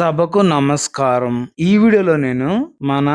సభకు నమస్కారం. ఈ వీడియోలో నేను మన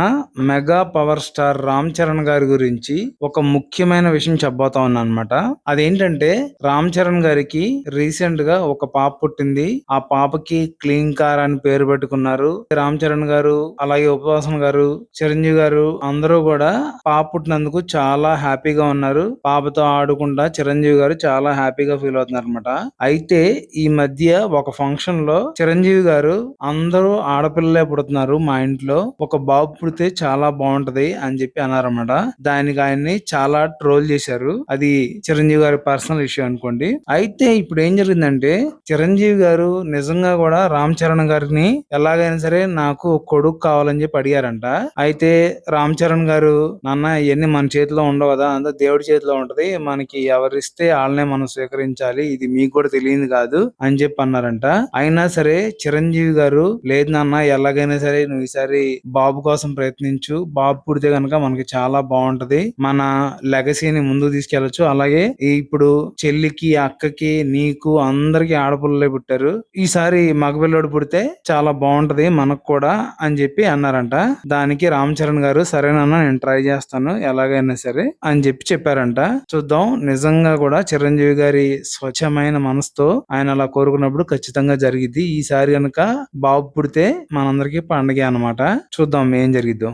mega power star Ram Charan గారి గురించి ఒక ముఖ్యమైన విషయం చెప్పబోతా ఉన్నానన్నమాట. అదేంటంటే రామ్ చరణ్ గారికి రీసెంట్ గా ఒక పాప పుట్టింది. ఆ పాపకి క్లీన్ కార్ అని పేరు పెట్టుకున్నారు. రామ్ చరణ్ గారు, అలాగే ఉపవాసం గారు, చిరంజీవి గారు అందరూ కూడా పాప పుట్టినందుకు చాలా హ్యాపీగా ఉన్నారు. పాపతో ఆడుకుంటా చిరంజీవి గారు చాలా హ్యాపీగా ఫీల్ అవుతున్నారు అనమాట. అయితే ఈ మధ్య ఒక ఫంక్షన్ లో చిరంజీవి గారు అందరూ ఆడపిల్లలే పుడుతున్నారు మా ఇంట్లో, ఒక బాబు పుడితే చాలా బాగుంటది అని చెప్పి అన్నారన్నమాట. దానికి ఆయన్ని చాలా ట్రోల్ చేశారు. అది చిరంజీవి గారి పర్సనల్ ఇష్యూ అనుకోండి. అయితే ఇప్పుడు ఏం జరిగిందంటే చిరంజీవి గారు నిజంగా కూడా రామ్ చరణ్ గారిని ఎలాగైనా సరే నాకు కొడుకు కావాలని చెప్పి అడిగారంట. అయితే రామ్ చరణ్ గారు, నాన్న ఇవన్నీ మన చేతిలో ఉండవు కదా, అంతా దేవుడి చేతిలో ఉంటది, మనకి ఎవరిస్తే వాళ్ళనే మనం స్వీకరించాలి, ఇది మీకు కూడా తెలియదు కాదు అని చెప్పి అన్నారంట. అయినా సరే చిరంజీవి గారు, లేదు నాన్న ఎలాగైనా సరే నువ్వు ఈసారి బాబు కోసం ప్రయత్నించు, బాబు పుడితే గనక మనకి చాలా బాగుంటది, మన లెగసీని ముందుకు తీసుకెళ్లొచ్చు, అలాగే ఇప్పుడు చెల్లికి, అక్కకి, నీకు అందరికి ఆడపిల్లలే పుట్టారు, ఈసారి మగపిల్లడు పుడితే చాలా బాగుంటది మనకు కూడా అని చెప్పి అన్నారంట. దానికి రామ్ చరణ్ గారు, సరేనన్నా నేను ట్రై చేస్తాను ఎలాగైనా సరే అని చెప్పారంట. చూద్దాం, నిజంగా కూడా చిరంజీవి గారి స్వచ్ఛమైన మనసుతో ఆయన అలా కోరుకున్నప్పుడు ఖచ్చితంగా జరిగిద్ది. ఈసారి గనక బాబు పుడితే మనందరికి పండగే అన్నమాట. చూద్దాం ఏం జరిగిద్దో.